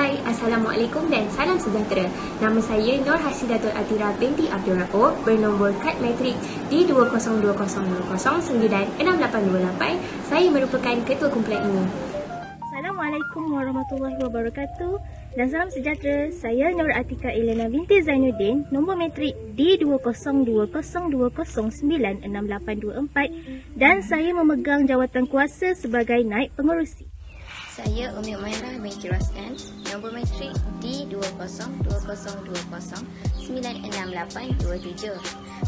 Hai, Assalamualaikum dan salam sejahtera. Nama saya Nur Hasidatul Atira binti Abdul Rauf, bernombor kad matrik D2020096828. Saya merupakan ketua kumpulan ini. Assalamualaikum warahmatullahi wabarakatuh dan salam sejahtera. Saya Nur Atika Elena binti Zainuddin, nombor matrik D2020096824 dan saya memegang jawatan kuasa sebagai naib pengerusi. Saya Umi Umairah binti Rosdan, nombor matrik D2020096827.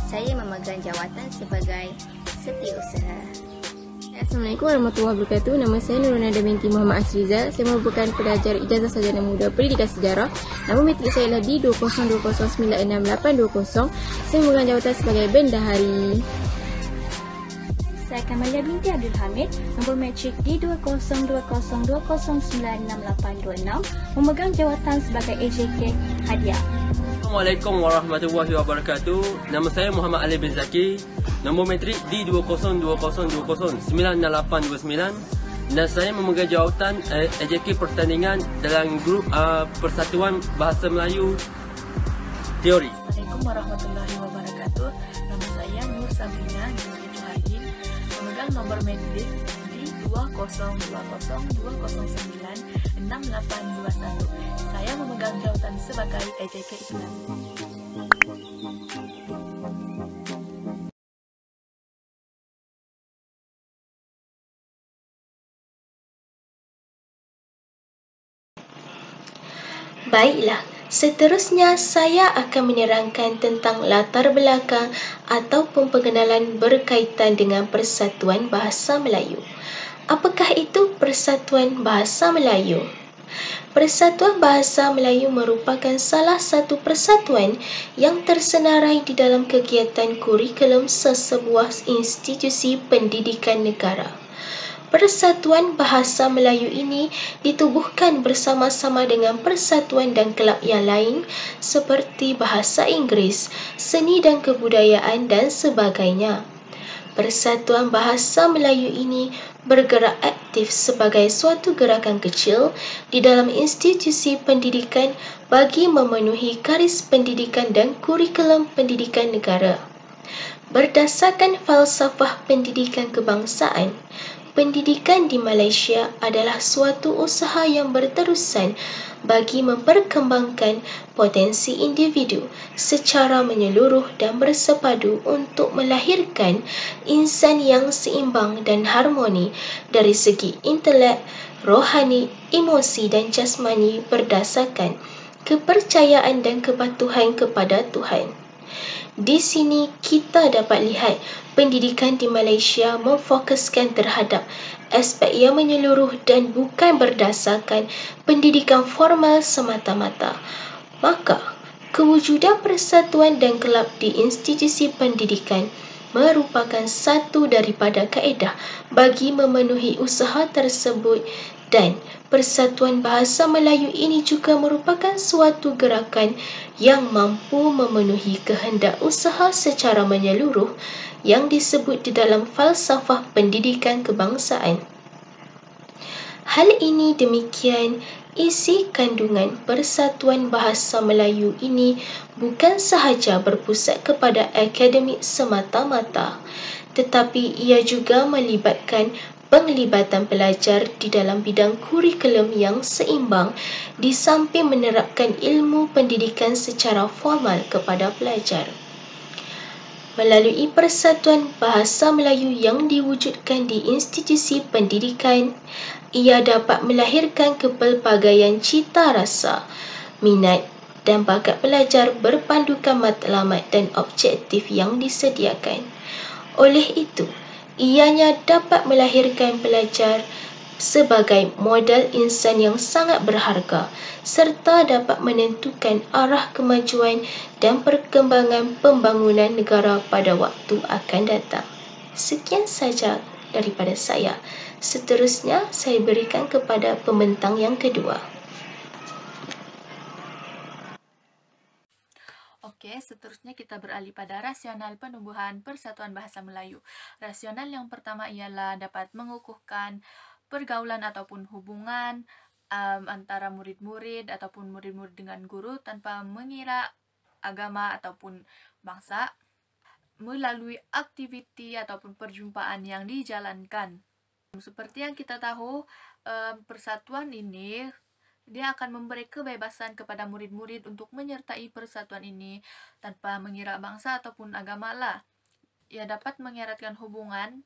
Saya memegang jawatan sebagai setiausaha. Assalamualaikum warahmatullahi wabarakatuh. Nama saya Nurunada binti Muhammad Asriza. Saya merupakan pelajar ijazah sarjana muda pendidikan sejarah. Nombor matrik saya adalah D2020096820. Saya memegang jawatan sebagai bendahari. Saya Kamalia binti Abdul Hamid, nombor matrik D202020096826, memegang jawatan sebagai AJK Hadiah. Assalamualaikum warahmatullahi wabarakatuh. Nama saya Muhammad Ali bin Zaki, nombor matrik D2020096829 dan saya memegang jawatan AJK pertandingan dalam grup Persatuan Bahasa Melayu Teori. Assalamualaikum warahmatullahi wabarakatuh. Nama saya Nur Sabrina binti Juhaidin, memegang nombor matrik D202020096821. Saya memegang jawatan sebagai AJK Islam. Baiklah, seterusnya saya akan menerangkan tentang latar belakang ataupun pengenalan berkaitan dengan Persatuan Bahasa Melayu. Apakah itu Persatuan Bahasa Melayu? Persatuan Bahasa Melayu merupakan salah satu persatuan yang tersenarai di dalam kegiatan kurikulum sesebuah institusi pendidikan negara. Persatuan Bahasa Melayu ini ditubuhkan bersama-sama dengan persatuan dan kelab yang lain seperti Bahasa Inggeris, Seni dan Kebudayaan dan sebagainya. Persatuan Bahasa Melayu ini bergerak aktif sebagai suatu gerakan kecil di dalam institusi pendidikan bagi memenuhi garis pendidikan dan kurikulum pendidikan negara. Berdasarkan falsafah pendidikan kebangsaan, pendidikan di Malaysia adalah suatu usaha yang berterusan bagi memperkembangkan potensi individu secara menyeluruh dan bersepadu untuk melahirkan insan yang seimbang dan harmoni dari segi intelek, rohani, emosi dan jasmani berdasarkan kepercayaan dan kepatuhan kepada Tuhan. Di sini kita dapat lihat pendidikan di Malaysia memfokuskan terhadap aspek yang menyeluruh dan bukan berdasarkan pendidikan formal semata-mata. Maka, kewujudan persatuan dan kelab di institusi pendidikan merupakan satu daripada kaedah bagi memenuhi usaha tersebut dan Persatuan Bahasa Melayu ini juga merupakan suatu gerakan yang mampu memenuhi kehendak usaha secara menyeluruh yang disebut di dalam falsafah pendidikan kebangsaan. Hal ini demikian, isi kandungan Persatuan Bahasa Melayu ini bukan sahaja berpusat kepada akademik semata-mata, tetapi ia juga melibatkan penglibatan pelajar di dalam bidang kurikulum yang seimbang di samping menerapkan ilmu pendidikan secara formal kepada pelajar. Melalui Persatuan Bahasa Melayu yang diwujudkan di institusi pendidikan, ia dapat melahirkan kepelbagaian cita rasa, minat dan bakat pelajar berpandukan matlamat dan objektif yang disediakan. Oleh itu, ianya dapat melahirkan pelajar sebagai modal insan yang sangat berharga serta dapat menentukan arah kemajuan dan perkembangan pembangunan negara pada waktu akan datang. Sekian saja daripada saya. Seterusnya, saya berikan kepada pembentang yang kedua. Oke, seterusnya kita beralih pada rasional penumbuhan Persatuan Bahasa Melayu. Rasional yang pertama ialah dapat mengukuhkan pergaulan ataupun hubungan antara murid-murid ataupun murid-murid dengan guru tanpa mengira agama ataupun bangsa melalui aktiviti ataupun perjumpaan yang dijalankan. Seperti yang kita tahu, persatuan ini dia akan memberi kebebasan kepada murid-murid untuk menyertai persatuan ini tanpa mengira bangsa ataupun agama lah. Ia dapat mengeratkan hubungan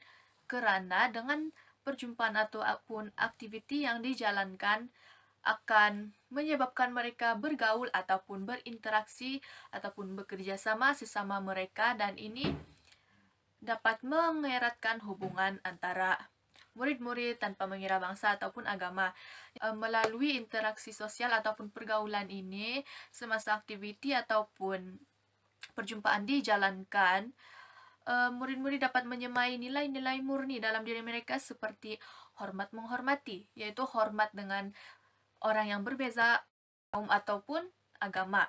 kerana dengan perjumpaan ataupun aktiviti yang dijalankan akan menyebabkan mereka bergaul ataupun berinteraksi ataupun bekerja sama sesama mereka, dan ini dapat mengeratkan hubungan antara murid-murid tanpa mengira bangsa ataupun agama. Melalui interaksi sosial ataupun pergaulan ini, semasa aktiviti ataupun perjumpaan dijalankan, murid-murid dapat menyemai nilai-nilai murni dalam diri mereka seperti hormat menghormati, yaitu hormat dengan orang yang berbeza kaum ataupun agama,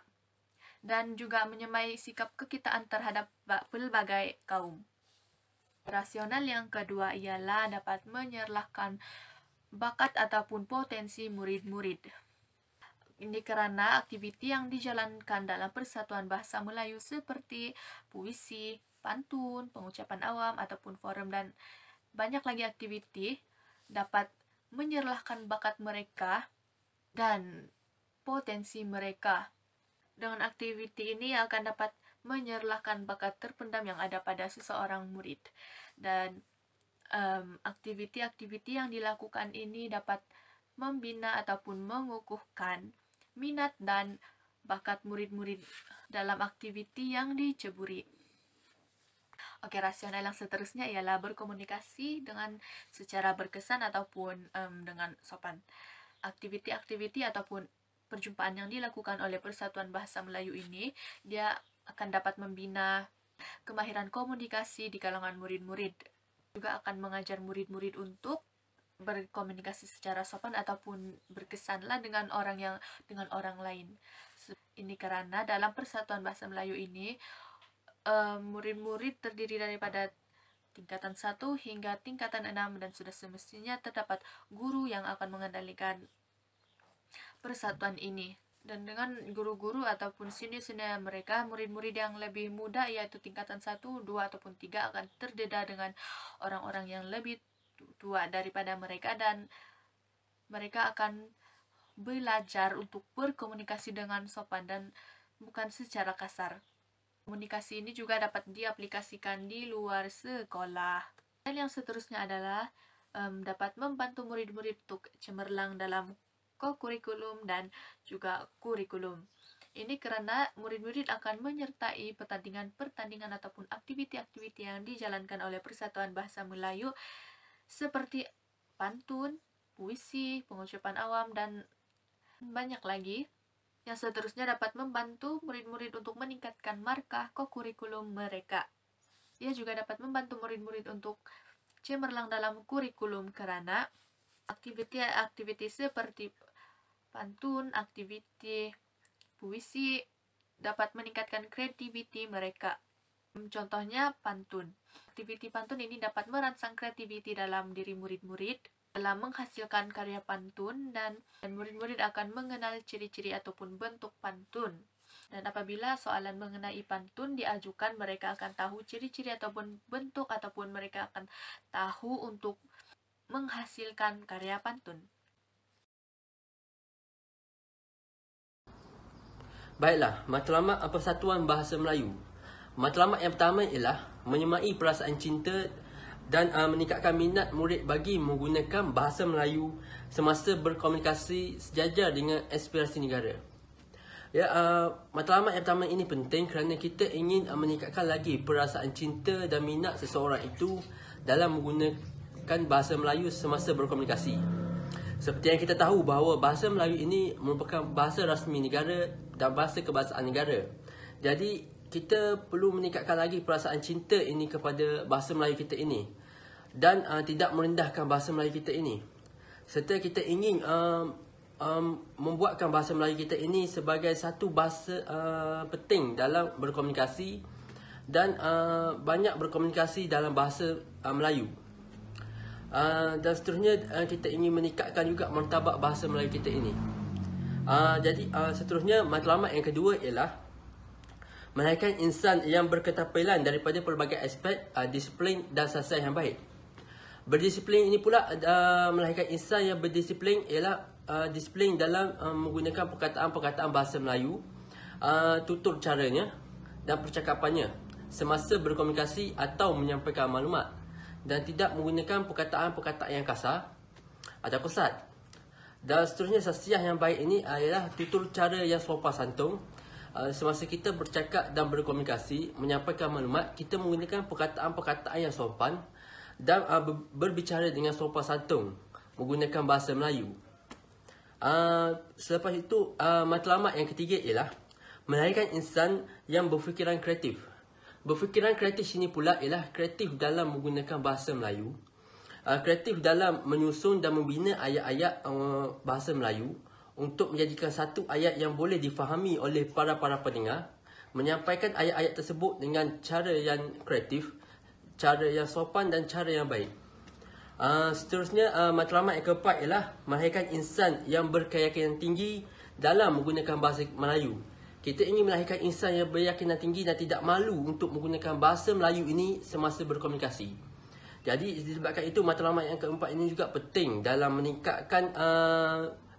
dan juga menyemai sikap kekitaan terhadap pelbagai kaum. Rasional yang kedua ialah dapat menyerlahkan bakat ataupun potensi murid-murid. Ini kerana aktiviti yang dijalankan dalam Persatuan Bahasa Melayu seperti puisi, pantun, pengucapan awam ataupun forum dan banyak lagi aktiviti dapat menyerlahkan bakat mereka dan potensi mereka. Dengan aktiviti ini akan dapat menyerlahkan bakat terpendam yang ada pada seseorang murid. Dan aktiviti-aktiviti yang dilakukan ini dapat membina ataupun mengukuhkan minat dan bakat murid-murid dalam aktiviti yang diceburi. Oke, rasional yang seterusnya ialah berkomunikasi dengan secara berkesan ataupun dengan sopan. Aktiviti-aktiviti ataupun perjumpaan yang dilakukan oleh Persatuan Bahasa Melayu ini, dia akan dapat membina kemahiran komunikasi di kalangan murid-murid. Juga akan mengajar murid-murid untuk berkomunikasi secara sopan ataupun berkesanlah dengan orang lain. Ini kerana dalam Persatuan Bahasa Melayu ini, murid-murid terdiri daripada tingkatan 1 hingga tingkatan 6 dan sudah semestinya terdapat guru yang akan mengendalikan persatuan ini. Dan dengan guru-guru ataupun senior-senior mereka, murid-murid yang lebih muda yaitu tingkatan 1, 2 ataupun 3 akan terdedah dengan orang-orang yang lebih tua daripada mereka, dan mereka akan belajar untuk berkomunikasi dengan sopan dan bukan secara kasar. Komunikasi ini juga dapat diaplikasikan di luar sekolah. Dan yang seterusnya adalah dapat membantu murid-murid untuk cemerlang dalam ko-kurikulum dan juga kurikulum. Ini kerana murid-murid akan menyertai pertandingan ataupun aktiviti-aktiviti yang dijalankan oleh Persatuan Bahasa Melayu seperti pantun, puisi, pengucapan awam, dan banyak lagi. Yang seterusnya dapat membantu murid-murid untuk meningkatkan markah ko-kurikulum mereka. Ia juga dapat membantu murid-murid untuk cemerlang dalam kurikulum kerana aktiviti-aktiviti seperti pantun, aktiviti puisi dapat meningkatkan kreativiti mereka. Contohnya pantun. Aktiviti pantun ini dapat merangsang kreativiti dalam diri murid-murid dalam menghasilkan karya pantun, dan murid-murid akan mengenal ciri-ciri ataupun bentuk pantun. Dan apabila soalan mengenai pantun diajukan, mereka akan tahu ciri-ciri ataupun bentuk, ataupun mereka akan tahu untuk menghasilkan karya pantun. Baiklah, matlamat Persatuan Bahasa Melayu. Matlamat yang pertama ialah menyemai perasaan cinta dan meningkatkan minat murid bagi menggunakan bahasa Melayu semasa berkomunikasi sejajar dengan aspirasi negara. Ya, matlamat yang pertama ini penting kerana kita ingin meningkatkan lagi perasaan cinta dan minat seseorang itu dalam menggunakan bahasa Melayu semasa berkomunikasi. Seperti yang kita tahu bahawa bahasa Melayu ini merupakan bahasa rasmi negara dan bahasa kebangsaan negara. Jadi, kita perlu meningkatkan lagi perasaan cinta ini kepada bahasa Melayu kita ini. Dan tidak merendahkan bahasa Melayu kita ini. Serta kita ingin membuatkan bahasa Melayu kita ini sebagai satu bahasa penting dalam berkomunikasi dan banyak berkomunikasi dalam bahasa Melayu. Dan seterusnya kita ingin meningkatkan juga martabat bahasa Melayu kita ini. Jadi seterusnya matlamat yang kedua ialah melahirkan insan yang berketerampilan daripada pelbagai aspek disiplin dan sasar yang baik. Berdisiplin ini pula melahirkan insan yang berdisiplin ialah disiplin dalam menggunakan perkataan-perkataan bahasa Melayu, tutur caranya dan percakapannya semasa berkomunikasi atau menyampaikan maklumat, dan tidak menggunakan perkataan-perkataan yang kasar atau kesat. Dan seterusnya sasiah yang baik ini ialah tutur cara yang sopan santun. Semasa kita bercakap dan berkomunikasi, menyampaikan maklumat, kita menggunakan perkataan-perkataan yang sopan dan berbicara dengan sopan santun menggunakan bahasa Melayu. Selepas itu, matlamat yang ketiga ialah melahirkan insan yang berfikiran kreatif. Berfikiran kreatif sini pula ialah kreatif dalam menggunakan bahasa Melayu, kreatif dalam menyusun dan membina ayat-ayat bahasa Melayu untuk menjadikan satu ayat yang boleh difahami oleh para pendengar, menyampaikan ayat-ayat tersebut dengan cara yang kreatif, cara yang sopan dan cara yang baik. Seterusnya, matlamat yang keempat ialah melahirkan insan yang berkeyakinan tinggi dalam menggunakan bahasa Melayu. Kita ingin melahirkan insan yang berkeyakinan tinggi dan tidak malu untuk menggunakan bahasa Melayu ini semasa berkomunikasi. Jadi disebabkan itu, matlamat yang keempat ini juga penting dalam meningkatkan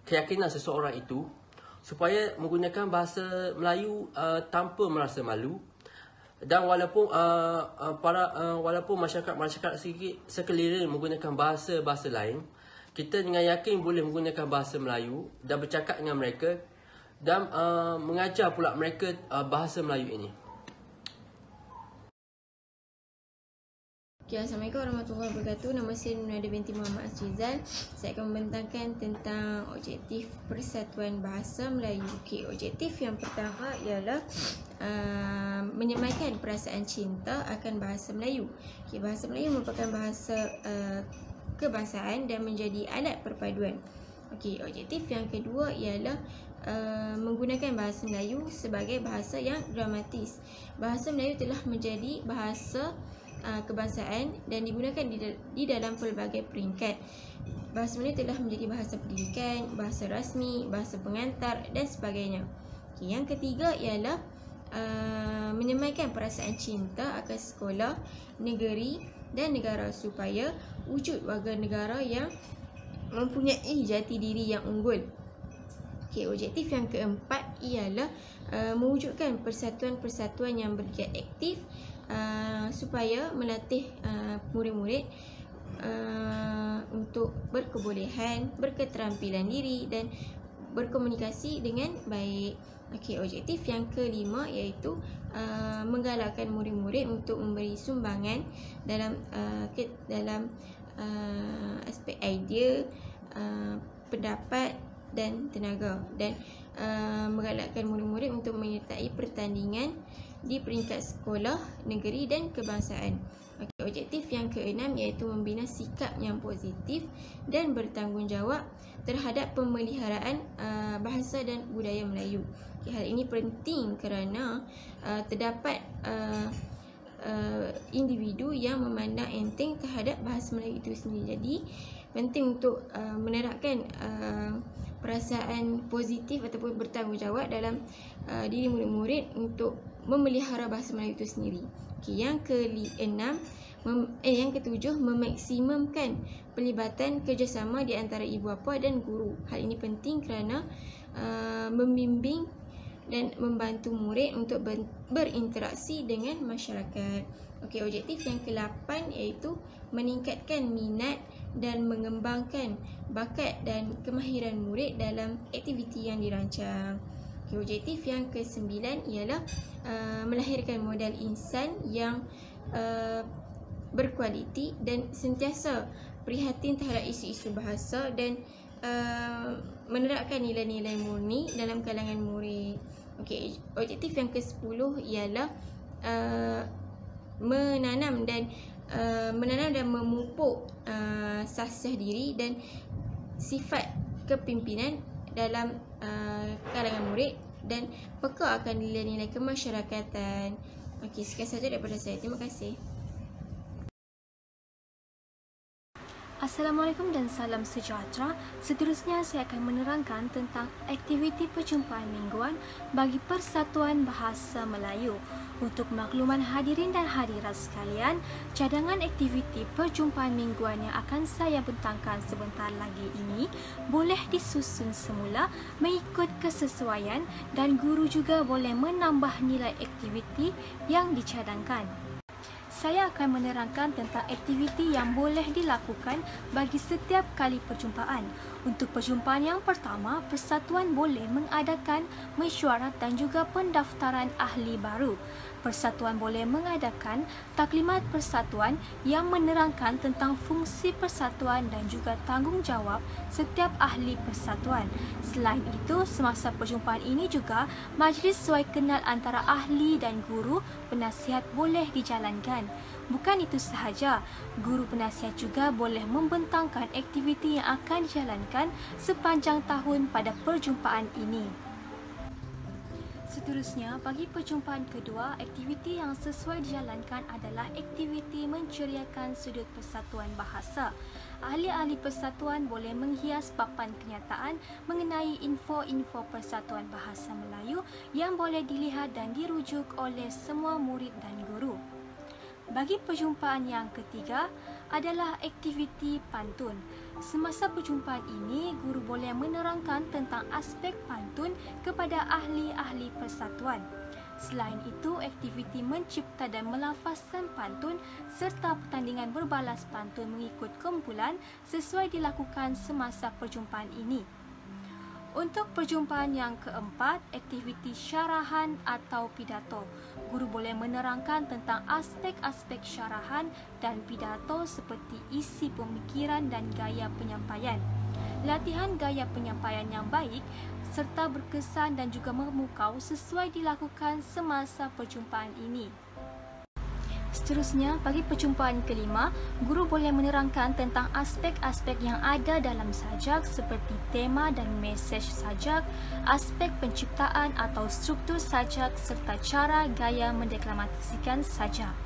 keyakinan seseorang itu supaya menggunakan bahasa Melayu tanpa merasa malu. Dan walaupun walaupun masyarakat sekeliling menggunakan bahasa lain, kita dengan yakin boleh menggunakan bahasa Melayu dan bercakap dengan mereka dan mengajar pula mereka bahasa Melayu ini. Assalamualaikum warahmatullahi wabarakatuh. Nama saya Nurada binti Muhammad Asrizal. Saya akan membentangkan tentang objektif Persatuan Bahasa Melayu. Objektif yang pertama ialah menyemaikan perasaan cinta akan bahasa Melayu. Bahasa Melayu merupakan bahasa kebangsaan dan menjadi alat perpaduan. Objektif yang kedua ialah menggunakan bahasa Melayu sebagai bahasa yang dramatis. Bahasa Melayu telah menjadi bahasa kebangsaan dan digunakan di dalam pelbagai peringkat. Bahasa Melayu telah menjadi bahasa pendidikan, bahasa rasmi, bahasa pengantar dan sebagainya. Yang ketiga ialah menyemaikan perasaan cinta akan sekolah, negeri dan negara supaya wujud warga negara yang mempunyai jati diri yang unggul. Objektif yang keempat ialah mewujudkan persatuan-persatuan yang bergiat aktif supaya melatih murid-murid untuk berkebolehan, berketerampilan diri dan berkomunikasi dengan baik. Objektif yang kelima iaitu menggalakkan murid-murid untuk memberi sumbangan dalam aspek idea, pendapat dan tenaga, dan menggalakkan murid-murid untuk menyertai pertandingan di peringkat sekolah, negeri dan kebangsaan. Objektif yang keenam iaitu membina sikap yang positif dan bertanggungjawab terhadap pemeliharaan bahasa dan budaya Melayu. Hal ini penting kerana terdapat individu yang memandang enteng terhadap bahasa Melayu itu sendiri. Jadi penting untuk menerapkan perasaan positif ataupun bertanggungjawab dalam diri murid-murid untuk memelihara bahasa Melayu itu sendiri. Yang ketujuh, memaksimumkan pelibatan kerjasama di antara ibu bapa dan guru. Hal ini penting kerana membimbing dan membantu murid untuk berinteraksi dengan masyarakat. Objektif yang ke-8 iaitu meningkatkan minat dan mengembangkan bakat dan kemahiran murid dalam aktiviti yang dirancang. Objektif yang ke-9 ialah melahirkan modal insan yang berkualiti dan sentiasa prihatin terhadap isu-isu bahasa dan menerapkan nilai-nilai murni dalam kalangan murid. Objektif yang ke-10 ialah menanam dan memupuk sasah diri dan sifat kepimpinan dalam kalangan murid dan peka akan nilai-nilai kemasyarakatan. Sekian sahaja daripada saya. Terima kasih. Assalamualaikum dan salam sejahtera. Seterusnya saya akan menerangkan tentang aktiviti perjumpaan mingguan bagi Persatuan Bahasa Melayu. Untuk makluman hadirin dan hadirat sekalian, cadangan aktiviti perjumpaan mingguan yang akan saya bentangkan sebentar lagi ini boleh disusun semula mengikut kesesuaian dan guru juga boleh menambah nilai aktiviti yang dicadangkan. Saya akan menerangkan tentang aktiviti yang boleh dilakukan bagi setiap kali perjumpaan. Untuk perjumpaan yang pertama, persatuan boleh mengadakan mesyuarat dan juga pendaftaran ahli baru. Persatuan boleh mengadakan taklimat persatuan yang menerangkan tentang fungsi persatuan dan juga tanggungjawab setiap ahli persatuan. Selain itu, semasa perjumpaan ini juga, majlis suai kenal antara ahli dan guru penasihat boleh dijalankan. Bukan itu sahaja, guru penasihat juga boleh membentangkan aktiviti yang akan dijalankan sepanjang tahun pada perjumpaan ini. Seterusnya, bagi perjumpaan kedua, aktiviti yang sesuai dijalankan adalah aktiviti menceriakan sudut persatuan bahasa. Ahli-ahli persatuan boleh menghias papan kenyataan mengenai info-info Persatuan Bahasa Melayu yang boleh dilihat dan dirujuk oleh semua murid dan guru. Bagi perjumpaan yang ketiga adalah aktiviti pantun. Semasa perjumpaan ini, guru boleh menerangkan tentang aspek pantun kepada ahli-ahli persatuan. Selain itu, aktiviti mencipta dan melafazkan pantun serta pertandingan berbalas pantun mengikut kumpulan sesuai dilakukan semasa perjumpaan ini. Untuk perjumpaan yang keempat, aktiviti syarahan atau pidato. Guru boleh menerangkan tentang aspek-aspek syarahan dan pidato seperti isi pemikiran dan gaya penyampaian. Latihan gaya penyampaian yang baik serta berkesan dan juga memukau sesuai dilakukan semasa perjumpaan ini. Seterusnya, bagi perjumpaan kelima, guru boleh menerangkan tentang aspek-aspek yang ada dalam sajak seperti tema dan mesej sajak, aspek penciptaan atau struktur sajak serta cara gaya mendeklamasikan sajak.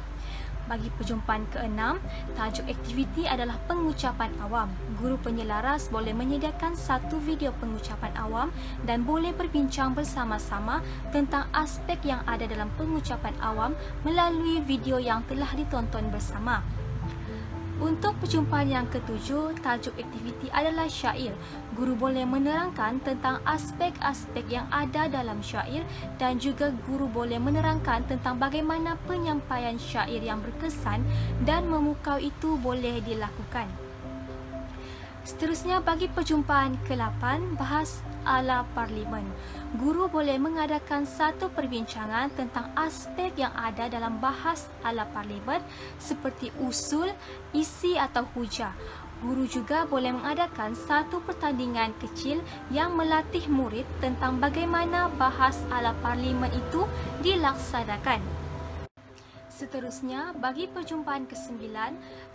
Bagi perjumpaan keenam, tajuk aktiviti adalah pengucapan awam. Guru penyelaras boleh menyediakan satu video pengucapan awam dan boleh berbincang bersama-sama tentang aspek yang ada dalam pengucapan awam melalui video yang telah ditonton bersama. Untuk perjumpaan yang ketujuh, tajuk aktiviti adalah syair. Guru boleh menerangkan tentang aspek-aspek yang ada dalam syair dan juga guru boleh menerangkan tentang bagaimana penyampaian syair yang berkesan dan memukau itu boleh dilakukan. Seterusnya, bagi perjumpaan ke-8, bahas ala parlimen. Guru boleh mengadakan satu perbincangan tentang aspek yang ada dalam bahas ala parlimen seperti usul, isi atau hujah. Guru juga boleh mengadakan satu pertandingan kecil yang melatih murid tentang bagaimana bahas ala parlimen itu dilaksanakan. Seterusnya, bagi perjumpaan ke-9,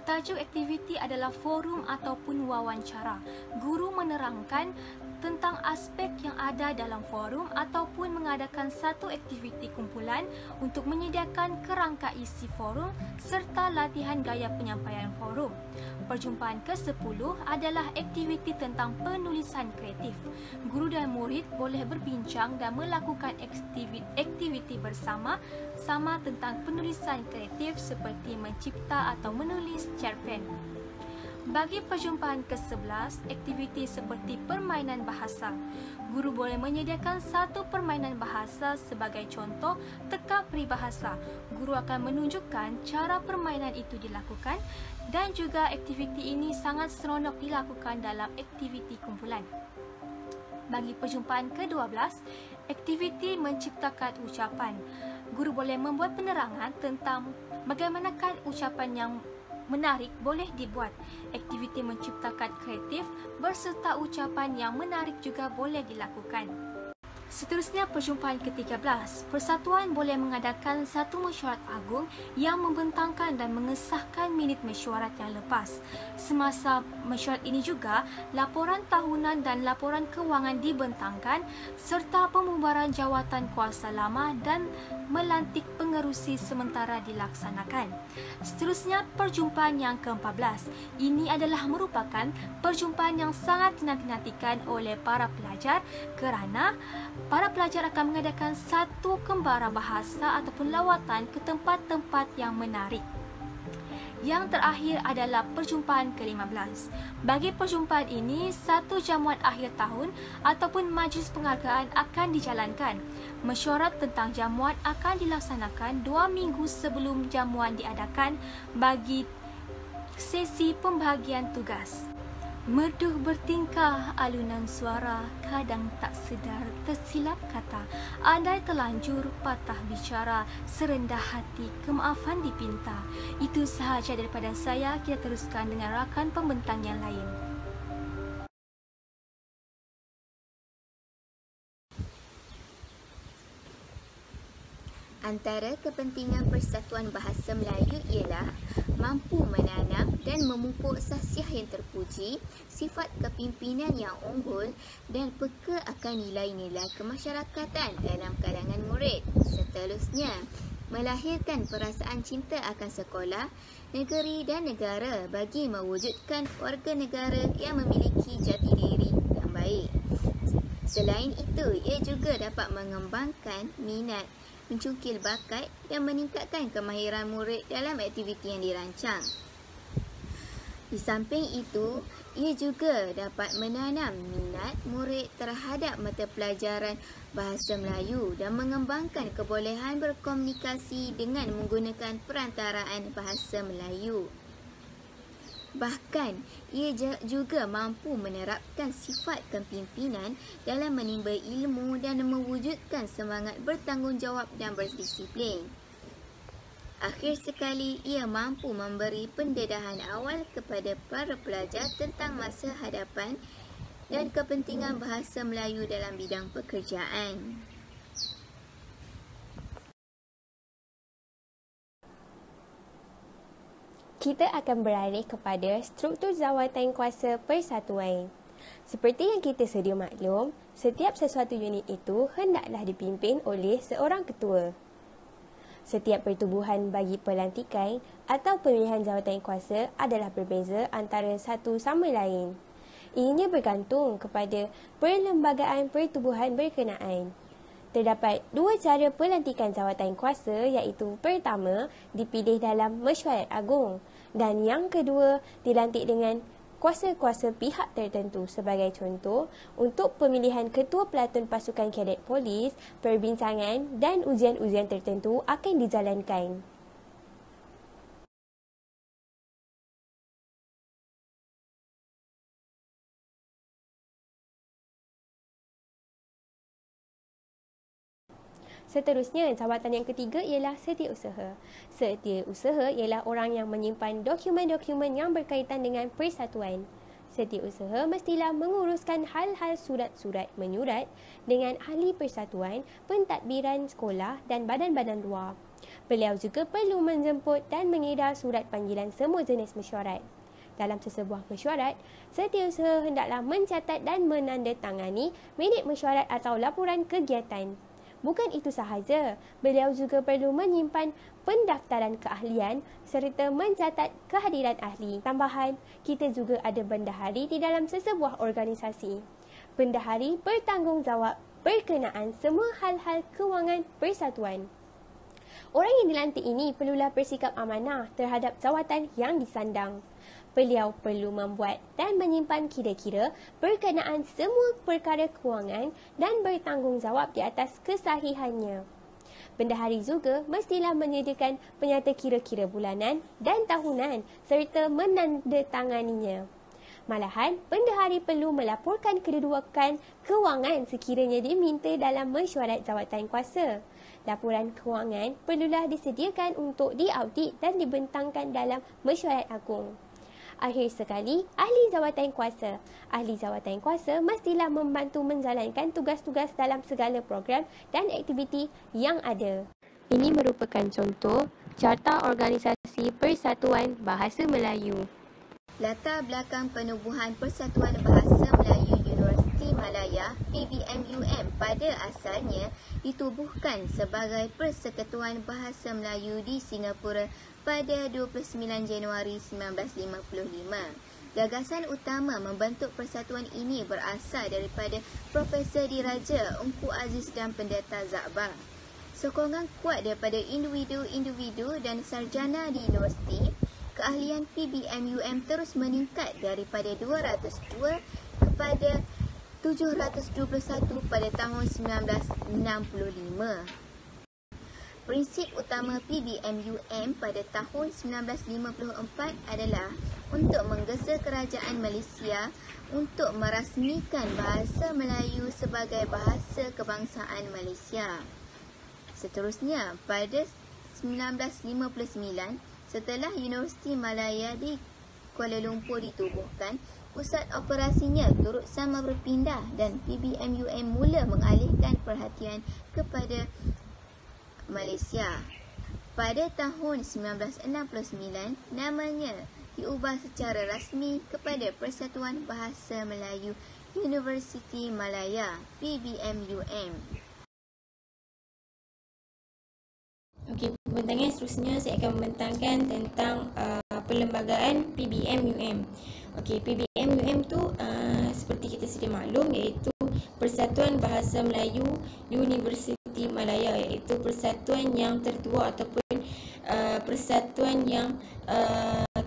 tajuk aktiviti adalah forum ataupun wawancara. Guru menerangkan tentang aspek yang ada dalam forum ataupun mengadakan satu aktiviti kumpulan untuk menyediakan kerangka isi forum serta latihan gaya penyampaian forum. Perjumpaan ke-10 adalah aktiviti tentang penulisan kreatif. Guru dan murid boleh berbincang dan melakukan aktiviti bersama tentang penulisan kreatif seperti mencipta atau menulis cerpen. Bagi perjumpaan ke-11, aktiviti seperti permainan bahasa. Guru boleh menyediakan satu permainan bahasa sebagai contoh teka peribahasa. Guru akan menunjukkan cara permainan itu dilakukan dan juga aktiviti ini sangat seronok dilakukan dalam aktiviti kumpulan. Bagi perjumpaan ke-12, aktiviti menciptakan ucapan. Guru boleh membuat penerangan tentang bagaimanakah ucapan yang menarik boleh dibuat. Aktiviti menciptakan kreatif berserta ucapan yang menarik juga boleh dilakukan. Seterusnya, perjumpaan ke-13. Persatuan boleh mengadakan satu mesyuarat agung yang membentangkan dan mengesahkan minit mesyuarat yang lepas. Semasa mesyuarat ini juga, laporan tahunan dan laporan kewangan dibentangkan serta pembubaran jawatan kuasa lama dan melantik pengerusi sementara dilaksanakan. Seterusnya, perjumpaan yang ke-14. Ini adalah merupakan perjumpaan yang sangat dinanti-nantikan oleh para pelajar kerana para pelajar akan mengadakan satu kembara bahasa ataupun lawatan ke tempat-tempat yang menarik. Yang terakhir adalah perjumpaan ke-15. Bagi perjumpaan ini, satu jamuan akhir tahun ataupun majlis penghargaan akan dijalankan. Mesyuarat tentang jamuan akan dilaksanakan 2 minggu sebelum jamuan diadakan bagi sesi pembahagian tugas. Merdu bertingkah alunan suara, kadang tak sedar tersilap kata. Andai terlanjur patah bicara, serendah hati kemaafan dipinta. Itu sahaja daripada saya. Kita teruskan dengan rakan pembentang yang lain. Antara kepentingan Persatuan Bahasa Melayu ialah mampu menanam dan memupuk sahsiah yang terpuji, sifat kepimpinan yang unggul dan peka akan nilai-nilai kemasyarakatan dalam kalangan murid. Seterusnya, melahirkan perasaan cinta akan sekolah, negeri dan negara bagi mewujudkan warga negara yang memiliki jati diri yang baik. Selain itu, ia juga dapat mengembangkan minat, mencungkil bakat dan meningkatkan kemahiran murid dalam aktiviti yang dirancang. Di samping itu, ia juga dapat menanam minat murid terhadap mata pelajaran Bahasa Melayu dan mengembangkan kebolehan berkomunikasi dengan menggunakan perantaraan Bahasa Melayu. Bahkan, ia juga mampu menerapkan sifat kepimpinan dalam menimba ilmu dan mewujudkan semangat bertanggungjawab dan berdisiplin. Akhir sekali, ia mampu memberi pendedahan awal kepada para pelajar tentang masa hadapan dan kepentingan Bahasa Melayu dalam bidang pekerjaan. Kita akan beralih kepada struktur jawatan kuasa persatuan. Seperti yang kita sedia maklum, setiap sesuatu unit itu hendaklah dipimpin oleh seorang ketua. Setiap pertubuhan bagi pelantikan atau pemilihan jawatan kuasa adalah berbeza antara satu sama lain. Ianya bergantung kepada perlembagaan pertubuhan berkenaan. Terdapat 2 cara pelantikan jawatan kuasa, iaitu pertama, dipilih dalam mesyuarat agung dan yang kedua, dilantik dengan kuasa-kuasa pihak tertentu. Sebagai contoh, untuk pemilihan ketua pelatun pasukan kadet polis, perbincangan dan ujian-ujian tertentu akan dijalankan. Seterusnya, jawatan yang ketiga ialah setiausaha. Setiausaha ialah orang yang menyimpan dokumen-dokumen yang berkaitan dengan persatuan. Setiausaha mestilah menguruskan hal-hal surat-surat menyurat dengan ahli persatuan, pentadbiran sekolah dan badan-badan luar. Beliau juga perlu menjemput dan mengedar surat panggilan semua jenis mesyuarat. Dalam sesebuah mesyuarat, setiausaha hendaklah mencatat dan menandatangani minit mesyuarat atau laporan kegiatan. Bukan itu sahaja, beliau juga perlu menyimpan pendaftaran keahlian serta mencatat kehadiran ahli. Tambahan, kita juga ada bendahari di dalam sesebuah organisasi. Bendahari bertanggungjawab berkenaan semua hal-hal kewangan persatuan. Orang yang dilantik ini perlulah bersikap amanah terhadap jawatan yang disandang. Beliau perlu membuat dan menyimpan kira-kira berkenaan semua perkara kewangan dan bertanggungjawab di atas kesahihannya. Bendahari juga mestilah menyediakan penyata kira-kira bulanan dan tahunan serta menandatanganinya. Malahan, bendahari perlu melaporkan kedudukan kewangan sekiranya diminta dalam mesyuarat jawatan kuasa. Laporan kewangan perlulah disediakan untuk diaudit dan dibentangkan dalam mesyuarat agung. Akhir sekali, ahli jawatan kuasa. Ahli jawatan kuasa mestilah membantu menjalankan tugas-tugas dalam segala program dan aktiviti yang ada. Ini merupakan contoh Carta Organisasi Persatuan Bahasa Melayu. Latar belakang penubuhan Persatuan Bahasa Melayu Universiti Malaya PBMUM pada asalnya ditubuhkan sebagai Persekutuan Bahasa Melayu di Singapura pada 29 Januari 1955. Gagasan utama membentuk persatuan ini berasal daripada Profesor Diraja Engku Aziz dan Pendeta Zakbar. Sokongan kuat daripada individu-individu dan sarjana di universiti, keahlian PBMUM terus meningkat daripada 202 kepada 721 pada tahun 1965. Prinsip utama PBMUM pada tahun 1954 adalah untuk menggesa kerajaan Malaysia untuk merasmikan bahasa Melayu sebagai bahasa kebangsaan Malaysia. Seterusnya, pada 1959, setelah Universiti Malaya di Kuala Lumpur ditubuhkan, pusat operasinya turut sama berpindah dan PBMUM mula mengalihkan perhatian kepada Malaysia. Pada tahun 1969, namanya diubah secara rasmi kepada Persatuan Bahasa Melayu Universiti Malaya PBMUM. Okey, pembentangan seterusnya saya akan membentangkan tentang perlembagaan PBMUM. Okey, PBMUM tu seperti kita sedia maklum, iaitu Persatuan Bahasa Melayu Universiti Malaya, iaitu persatuan yang tertua ataupun persatuan yang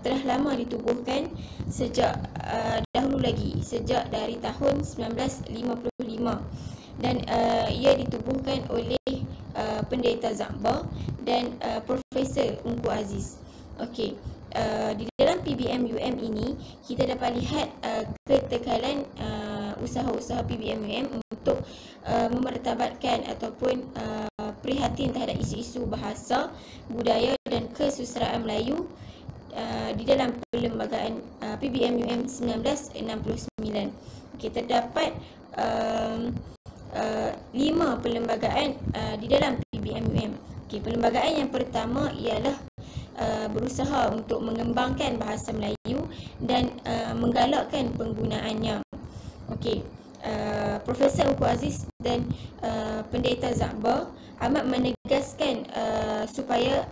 telah lama ditubuhkan sejak dahulu lagi, sejak dari tahun 1955, dan ia ditubuhkan oleh Pendeta Zakbar dan Profesor Engku Aziz. Okey, di dalam PBMUM ini kita dapat lihat ketekalan usaha-usaha PBMUM untuk memertabatkan ataupun prihatin terhadap isu-isu bahasa, budaya dan kesusasteraan Melayu di dalam perlembagaan PBMUM 1969. Okey, terdapat 5 perlembagaan di dalam PBMUM. Okey, perlembagaan yang pertama ialah berusaha untuk mengembangkan bahasa Melayu dan menggalakkan penggunaannya. Okey, Profesor Engku Aziz dan Pendeta Zakbar amat menegaskan supaya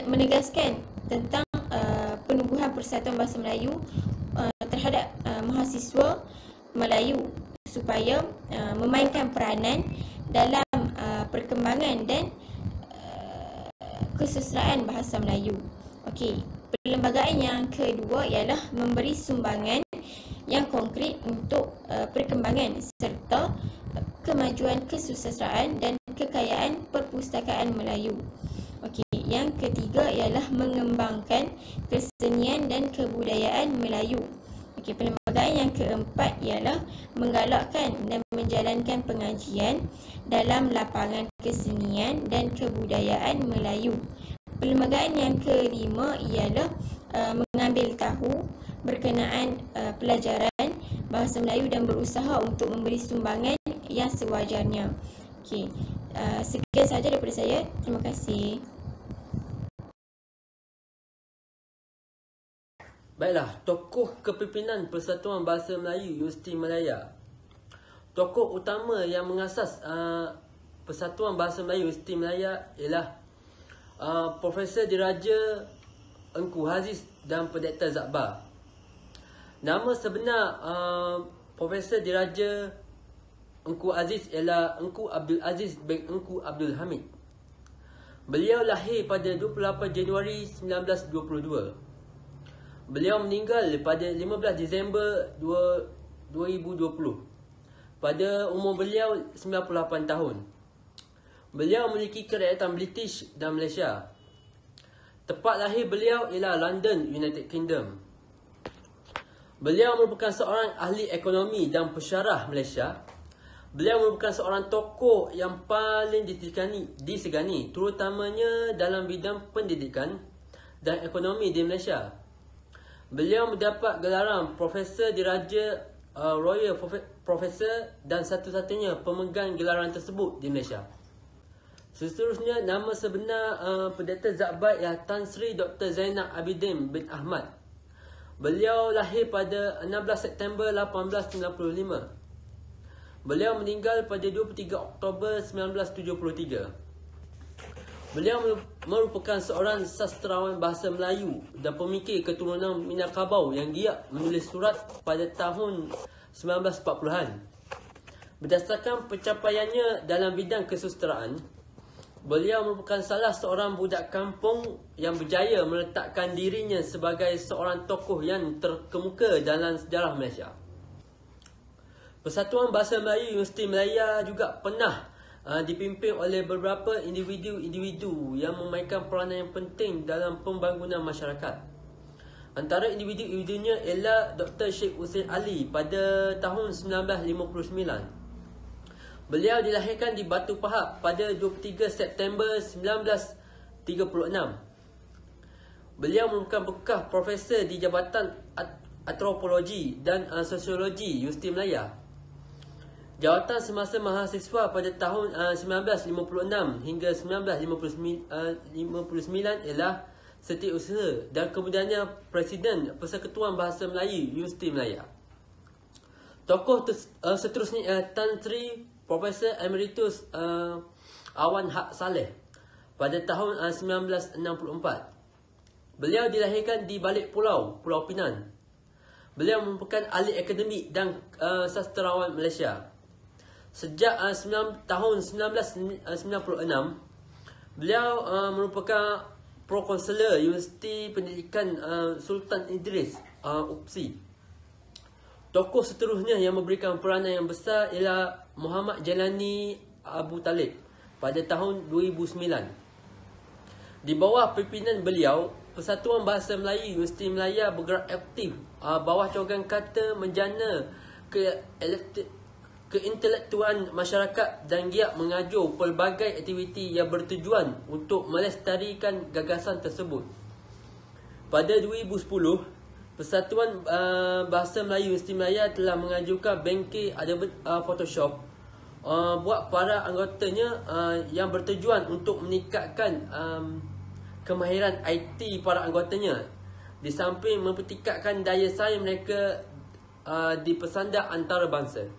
menegaskan tentang penubuhan Persatuan Bahasa Melayu terhadap mahasiswa Melayu supaya memainkan peranan dalam perkembangan dan kesusasteraan bahasa Melayu. Okey, perlembagaan yang kedua ialah memberi sumbangan yang konkret untuk perkembangan serta kemajuan kesusasteraan dan kekayaan perpustakaan Melayu. Okey, yang ketiga ialah mengembangkan kesenian dan kebudayaan Melayu. Okey, perlembagaan yang keempat ialah menggalakkan dan menjalankan pengajian dalam lapangan kesenian dan kebudayaan Melayu. Perlembagaan yang kelima ialah mengambil tahu berkenaan pelajaran bahasa Melayu dan berusaha untuk memberi sumbangan yang sewajarnya. Okey, sekian sahaja daripada saya. Terima kasih. Baiklah, tokoh kepimpinan Persatuan Bahasa Melayu Universiti Malaya. Tokoh utama yang mengasas Persatuan Bahasa Melayu Universiti Malaya ialah Profesor Diraja Engku Aziz dan Pendeta Zakbar. Nama sebenar Profesor Diraja Engku Aziz ialah Engku Abdul Aziz bin Engku Abdul Hamid. Beliau lahir pada 28 Januari 1922. Beliau meninggal pada 15 Disember 2020 pada umur beliau 98 tahun. Beliau memiliki kerakyatan British dan Malaysia. Tempat lahir beliau ialah London, United Kingdom. Beliau merupakan seorang ahli ekonomi dan pensyarah Malaysia. Beliau merupakan seorang tokoh yang paling disegani terutamanya dalam bidang pendidikan dan Ekonomi di Malaysia. Beliau mendapat gelaran Profesor Diraja Royal Profesor dan satu-satunya pemegang gelaran tersebut di Malaysia. Seterusnya, nama sebenar Pendeta Zat Baik ialah Tan Sri Dr. Zainal Abidin bin Ahmad. Beliau lahir pada 16 September 1895. Beliau meninggal pada 23 Oktober 1973. Beliau merupakan seorang sastrawan bahasa Melayu dan pemikir keturunan Minangkabau yang giat menulis surat pada tahun 1940-an. Berdasarkan pencapaiannya dalam bidang kesusastraan, beliau merupakan salah seorang budak kampung yang berjaya meletakkan dirinya sebagai seorang tokoh yang terkemuka dalam sejarah Malaysia. Persatuan Bahasa Melayu Universiti Malaya juga pernah dipimpin oleh beberapa individu-individu yang memainkan peranan yang penting dalam pembangunan masyarakat. Antara individu-individunya ialah Dr. Sheikh Hussein Ali pada tahun 1959. Beliau dilahirkan di Batu Pahat pada 23 September 1936. Beliau merupakan bekas profesor di Jabatan Antropologi dan Sosiologi Universiti Malaya. Jawatan semasa mahasiswa pada tahun 1956 hingga 1959 ialah Setiausaha dan kemudiannya Presiden Persekutuan Bahasa Melayu Universiti Malaya. Tokoh seterusnya ialah Tan Sri Profesor Emeritus Awan Haq Saleh pada tahun 1964. Beliau dilahirkan di Balik Pulau Pinang. Beliau merupakan ahli akademik dan sastrawan Malaysia. Sejak tahun 1996, beliau merupakan Pro-Konselor Universiti Pendidikan Sultan Idris, UPSI. Tokoh seterusnya yang memberikan peranan yang besar ialah Muhammad Jalani Abu Talib pada tahun 2009. Di bawah pimpinan beliau, Persatuan Bahasa Melayu Universiti Malaya bergerak aktif bawah cogan kata menjana keintelektuan masyarakat dan giat mengajuk pelbagai aktiviti yang bertujuan untuk melestarikan gagasan tersebut. Pada 2010, Persatuan Bahasa Melayu Universiti Malaya telah mengajukan bangkit Adobe Photoshop buat para anggotanya yang bertujuan untuk meningkatkan kemahiran IT para anggotanya, di samping mempertingkatkan daya saing mereka di pesanda antarabangsa.